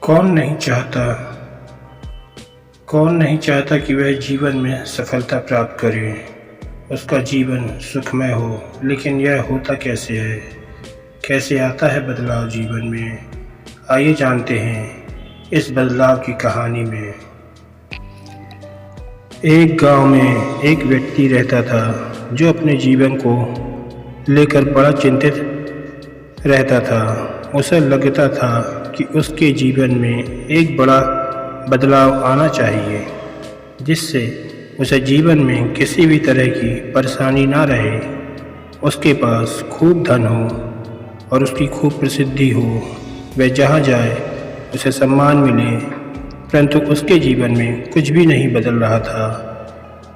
कौन नहीं चाहता कौन नहीं चाहता कि वह जीवन में सफलता प्राप्त करे, उसका जीवन सुखमय हो। लेकिन यह होता कैसे है, कैसे आता है बदलाव जीवन में? आइए जानते हैं इस बदलाव की कहानी में। एक गांव में एक व्यक्ति रहता था जो अपने जीवन को लेकर बड़ा चिंतित रहता था। उसे लगता था कि उसके जीवन में एक बड़ा बदलाव आना चाहिए, जिससे उसे जीवन में किसी भी तरह की परेशानी ना रहे। उसके पास खूब धन हो और उसकी खूब प्रसिद्धि हो, वह जहाँ जाए उसे सम्मान मिले। परंतु उसके जीवन में कुछ भी नहीं बदल रहा था,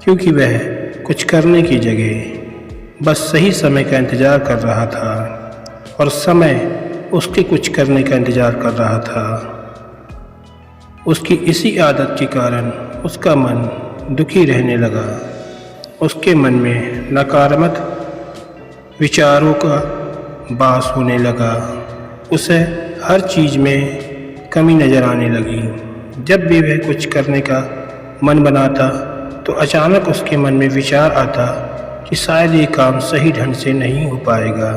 क्योंकि वह कुछ करने की जगह बस सही समय का इंतज़ार कर रहा था और समय उसके कुछ करने का इंतज़ार कर रहा था। उसकी इसी आदत के कारण उसका मन दुखी रहने लगा। उसके मन में नकारात्मक विचारों का वास होने लगा। उसे हर चीज़ में कमी नज़र आने लगी। जब भी वह कुछ करने का मन बनाता तो अचानक उसके मन में विचार आता कि शायद ये काम सही ढंग से नहीं हो पाएगा।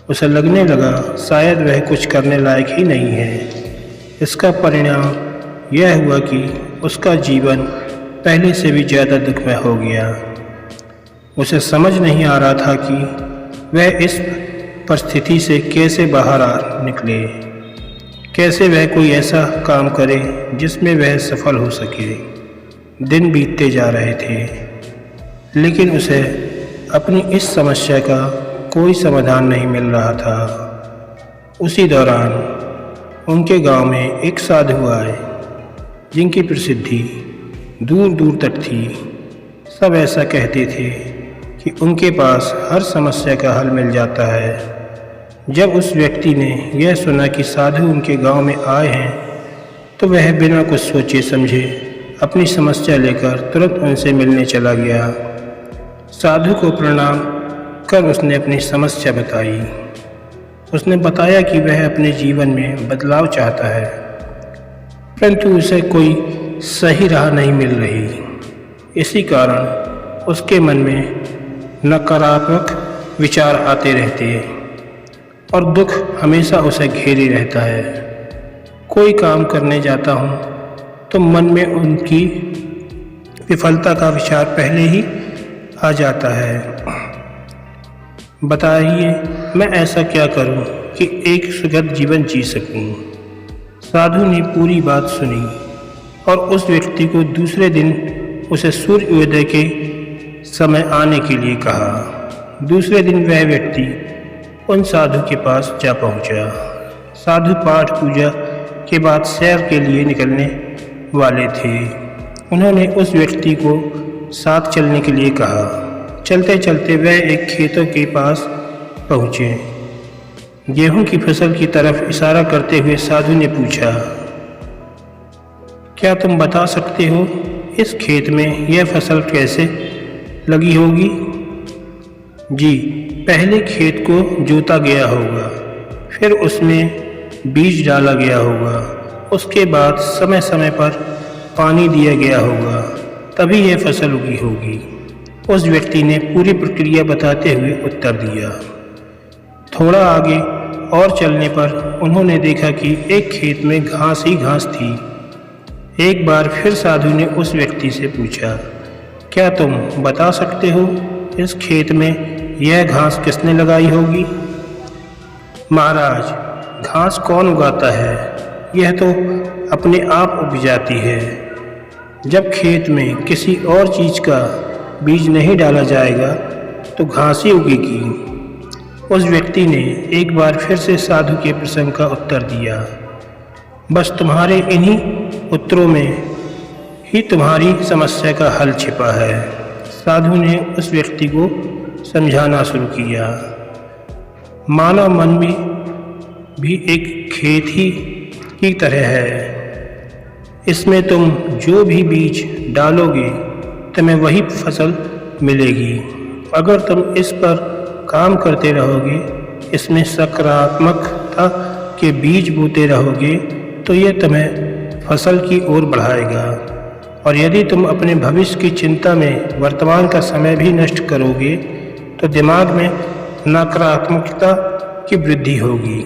उसे लगने लगा शायद वह कुछ करने लायक ही नहीं है। इसका परिणाम यह हुआ कि उसका जीवन पहले से भी ज़्यादा दुखमय हो गया। उसे समझ नहीं आ रहा था कि वह इस परिस्थिति से कैसे बाहर निकले, कैसे वह कोई ऐसा काम करे जिसमें वह सफल हो सके। दिन बीतते जा रहे थे, लेकिन उसे अपनी इस समस्या का कोई समाधान नहीं मिल रहा था। उसी दौरान उनके गांव में एक साधु आए, जिनकी प्रसिद्धि दूर दूर तक थी। सब ऐसा कहते थे कि उनके पास हर समस्या का हल मिल जाता है। जब उस व्यक्ति ने यह सुना कि साधु उनके गांव में आए हैं, तो वह बिना कुछ सोचे समझे अपनी समस्या लेकर तुरंत उनसे मिलने चला गया। साधु को प्रणाम कर उसने अपनी समस्या बताई। उसने बताया कि वह अपने जीवन में बदलाव चाहता है, परंतु उसे कोई सही राह नहीं मिल रही। इसी कारण उसके मन में नकारात्मक विचार आते रहते और दुख हमेशा उसे घेरे रहता है। कोई काम करने जाता हूँ तो मन में उनकी विफलता का विचार पहले ही आ जाता है। बताइए मैं ऐसा क्या करूं कि एक सुखद जीवन जी सकूं? साधु ने पूरी बात सुनी और उस व्यक्ति को दूसरे दिन उसे सूर्योदय के समय आने के लिए कहा। दूसरे दिन वह व्यक्ति उन साधु के पास जा पहुंचा। साधु पाठ पूजा के बाद सैर के लिए निकलने वाले थे। उन्होंने उस व्यक्ति को साथ चलने के लिए कहा। चलते चलते वह एक खेतों के पास पहुँचे। गेहूं की फसल की तरफ इशारा करते हुए साधु ने पूछा, क्या तुम बता सकते हो इस खेत में यह फसल कैसे लगी होगी? जी, पहले खेत को जोता गया होगा, फिर उसमें बीज डाला गया होगा, उसके बाद समय समय पर पानी दिया गया होगा, तभी यह फसल उगी होगी। उस व्यक्ति ने पूरी प्रक्रिया बताते हुए उत्तर दिया। थोड़ा आगे और चलने पर उन्होंने देखा कि एक खेत में घास ही घास थी। एक बार फिर साधु ने उस व्यक्ति से पूछा, क्या तुम बता सकते हो इस खेत में यह घास किसने लगाई होगी? महाराज, घास कौन उगाता है? यह तो अपने आप उग जाती है। जब खेत में किसी और चीज़ का बीज नहीं डाला जाएगा तो घास ही उगेगी। उस व्यक्ति ने एक बार फिर से साधु के प्रश्न का उत्तर दिया। बस तुम्हारे इन्हीं उत्तरों में ही तुम्हारी समस्या का हल छिपा है। साधु ने उस व्यक्ति को समझाना शुरू किया। मानव मन में भी एक खेत ही की तरह है। इसमें तुम जो भी बीज डालोगे तुम्हें वही फसल मिलेगी। अगर तुम इस पर काम करते रहोगे, इसमें सकारात्मकता के बीज बोते रहोगे, तो यह तुम्हें फसल की ओर बढ़ाएगा, और यदि तुम अपने भविष्य की चिंता में वर्तमान का समय भी नष्ट करोगे तो दिमाग में नकारात्मकता की वृद्धि होगी।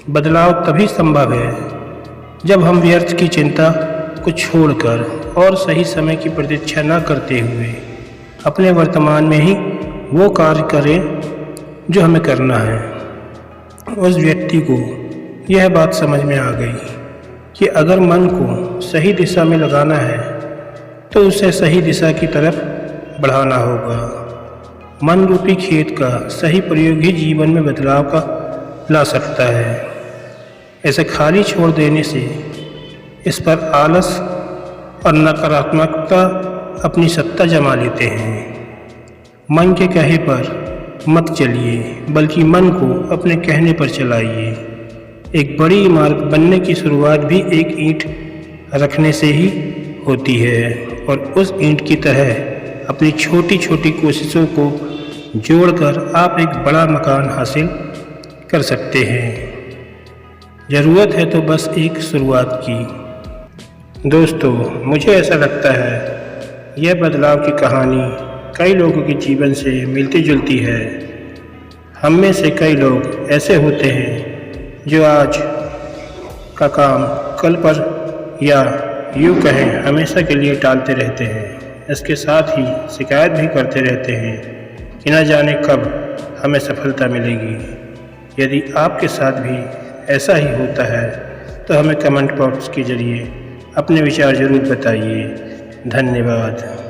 बदलाव तभी संभव है जब हम व्यर्थ की चिंता को छोड़कर और सही समय की प्रतीक्षा न करते हुए अपने वर्तमान में ही वो कार्य करें जो हमें करना है। उस व्यक्ति को यह बात समझ में आ गई कि अगर मन को सही दिशा में लगाना है तो उसे सही दिशा की तरफ बढ़ाना होगा। मन रूपी खेत का सही प्रयोग ही जीवन में बदलाव का ला सकता है। ऐसे खाली छोड़ देने से इस पर आलस और नकारात्मकता अपनी सत्ता जमा लेते हैं। मन के कहे पर मत चलिए, बल्कि मन को अपने कहने पर चलाइए। एक बड़ी इमारत बनने की शुरुआत भी एक ईंट रखने से ही होती है, और उस ईंट की तरह अपनी छोटी छोटी कोशिशों को जोड़कर आप एक बड़ा मकान हासिल कर सकते हैं। ज़रूरत है तो बस एक शुरुआत की। दोस्तों, मुझे ऐसा लगता है यह बदलाव की कहानी कई लोगों के जीवन से मिलती जुलती है। हम में से कई लोग ऐसे होते हैं जो आज का काम कल पर, या यूँ कहें हमेशा के लिए टालते रहते हैं। इसके साथ ही शिकायत भी करते रहते हैं कि न जाने कब हमें सफलता मिलेगी। यदि आपके साथ भी ऐसा ही होता है तो हमें कमेंट बॉक्स के ज़रिए अपने विचार ज़रूर बताइए। धन्यवाद।